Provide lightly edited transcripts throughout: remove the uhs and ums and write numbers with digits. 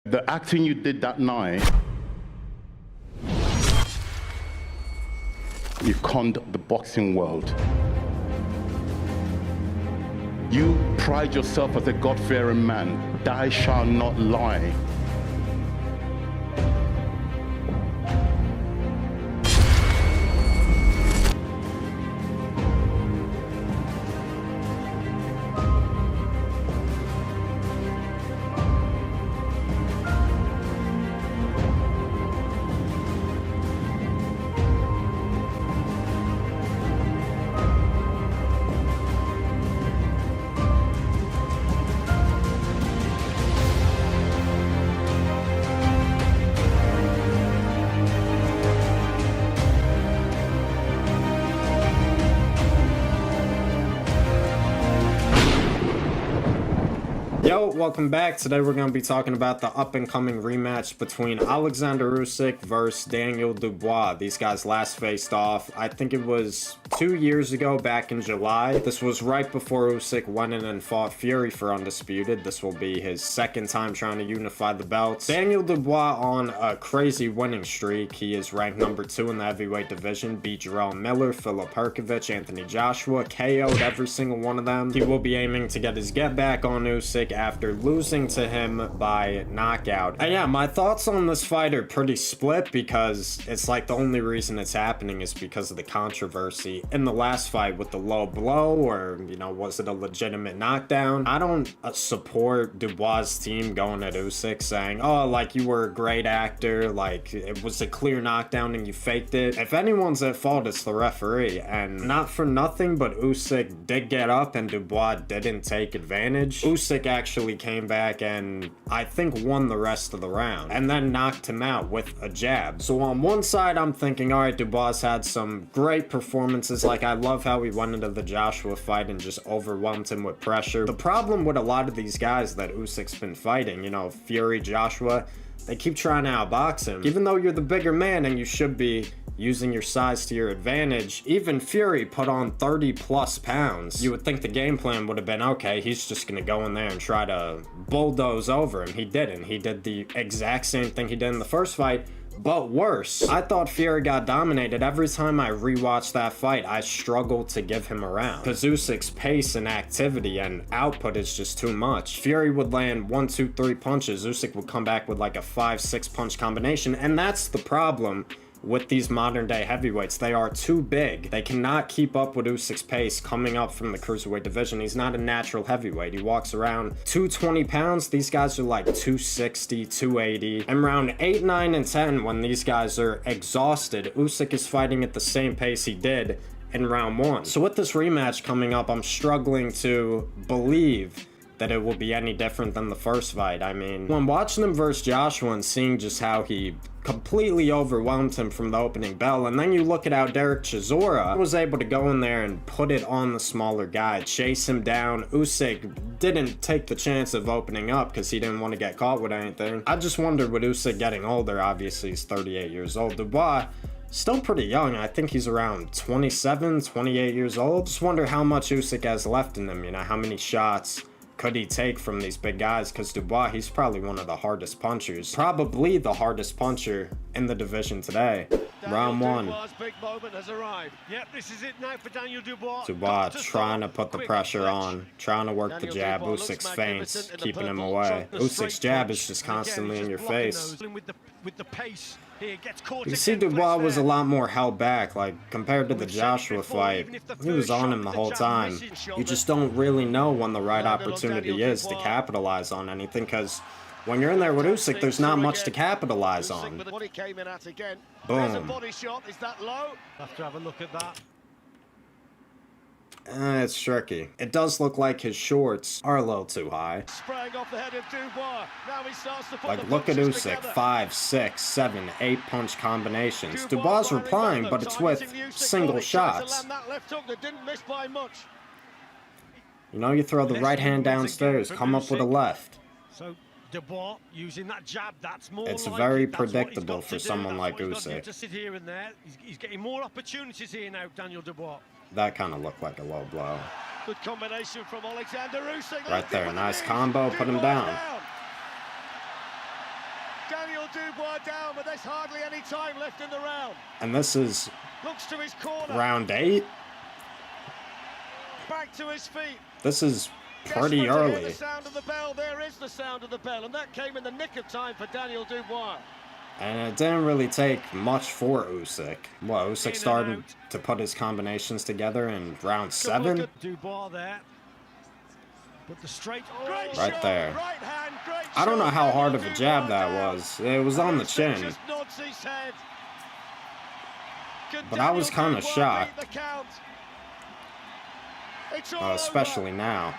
The acting you did that night, you conned the boxing world. You pride yourself as a God-fearing man. Thou shalt not lie. Yo, welcome back. Today we're going to be talking about the up-and-coming rematch between Oleksandr Usyk versus Daniel Dubois. These guys last faced off, I think it was 2 years ago, back in July. This was right before Usyk went in and fought Fury for Undisputed. This will be his second time trying to unify the belts. Daniel Dubois on a crazy winning streak. He is ranked number 2 in the heavyweight division, beat Jarrell Miller, Filip Hrgovic, Anthony Joshua, KO'd every single one of them. He will be aiming to get his get back on Usyk after losing to him by knockout. And yeah, my thoughts on this fight are pretty split because it's like the only reason it's happening is because of the controversy in the last fight with the low blow, or, you know, was it a legitimate knockdown? I don't support Dubois' team going at Usyk saying, oh, like, you were a great actor, like, it was a clear knockdown and you faked it. If anyone's at fault, it's the referee. And not for nothing, but Usyk did get up and Dubois didn't take advantage. Usyk actually came back and I think won the rest of the round and then knocked him out with a jab. So on one side, I'm thinking, all right, Dubois had some great performances. Like, I love how he went into the Joshua fight and just overwhelmed him with pressure. The problem with a lot of these guys that Usyk's been fighting, you know, Fury, Joshua, they keep trying to outbox him. Even though you're the bigger man and you should be using your size to your advantage, even Fury put on 30 plus pounds. You would think the game plan would have been, okay, he's just gonna go in there and try to bulldoze over him. He didn't. He did the exact same thing he did in the first fight, but worse. I thought Fury got dominated. Every time I rewatched that fight, I struggled to give him a round. Because Usyk's pace and activity and output is just too much. Fury would land 1, 2, 3 punches. Usyk would come back with like a 5, 6 punch combination, and that's the problem with these modern day heavyweights. They are too big. They cannot keep up with Usyk's pace coming up from the cruiserweight division. He's not a natural heavyweight. He walks around 220 pounds. These guys are like 260, 280. And round 8, 9, and 10, when these guys are exhausted, Usyk is fighting at the same pace he did in round 1. So with this rematch coming up, I'm struggling to believe that it will be any different than the first fight. I mean, when watching him versus Joshua and seeing just how he completely overwhelmed him from the opening bell, and then you look at how Derek Chisora was able to go in there and put it on the smaller guy, chase him down. Usyk didn't take the chance of opening up because he didn't want to get caught with anything. I just wondered, with Usyk getting older, obviously he's 38 years old, Dubois still pretty young. I think he's around 27, 28 years old. Just wonder how much Usyk has left in him, you know, how many shots could he take from these big guys? Because Dubois, he's probably one of the hardest punchers. Probably the hardest puncher in the division today. Round 1. Big moment has arrived. Yep, this is it now for Daniel Dubois. Dubois trying to put the pressure on, trying to work the jab. Usyk's feints, keeping him away. Usyk's jab is just constantly in your face. With the pace. You see, Dubois was a lot more held back, like, compared to the Joshua fight. He was on him the whole time. You just don't really know when the right opportunity is to capitalize on anything, because when you're in there with Usyk, there's not much to capitalize on. Boom. Have to have a look at that. It's tricky. It does look like his shorts are a little too high. Off the head of Dubois. Now he starts to put like, look at Usyk, 5, 6, 7, 8 punch combinations. Dubois replying, but it's with single shots. You know, you throw the right hand downstairs, come up with a left. So Dubois using that jab, that's more. It's very predictable for someone like Usyk. To sit here and there. He's getting more opportunities here now, Daniel Dubois. That kind of looked like a low blow. Good combination from Oleksandr Usyk. Right there, nice combo, put him down. Daniel Dubois down, but there's hardly any time left in the round. And this is Looks to his corner. round 8. Back to his feet. This is pretty Desperate to hear early. the sound of the bell. There is the sound of the bell, and that came in the nick of time for Daniel Dubois. And it didn't really take much for Usyk. Well, In Usyk and started out. to put his combinations together in round Good look 7. at Dubois there. But the straight. Great Right shot, there. Right hand, great I don't know shot, how hard Daniel of a jab Dubois that down. was. It was on the Usyk chin. just nods his head. Could But I was Daniel kinda Dubois shocked. beat the count? It's all Especially over. now.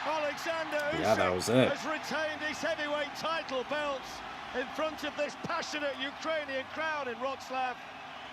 Oleksandr Usyk Yeah, that was it. has retained his heavyweight title belts in front of this passionate Ukrainian crowd in Wroclaw.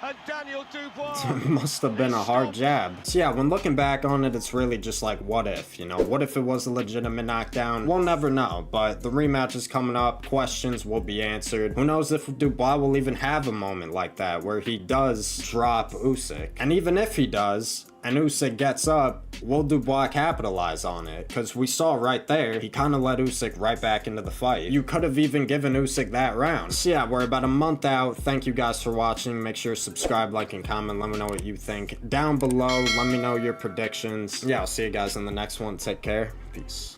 And Daniel Dubois. It must have been a hard jab. So yeah, when looking back on it, it's really just like, what if? You know, what if it was a legitimate knockdown? We'll never know, but the rematch is coming up. Questions will be answered. Who knows if Dubois will even have a moment like that where he does drop Usyk. And even if he does, and Usyk gets up, will Dubois capitalize on it? Because we saw right there, he kind of let Usyk right back into the fight. You could have even given Usyk that round. So yeah, we're about a month out. Thank you guys for watching. Make sure to subscribe, like, and comment. Let me know what you think down below. Let me know your predictions. Yeah, I'll see you guys in the next one. Take care. Peace.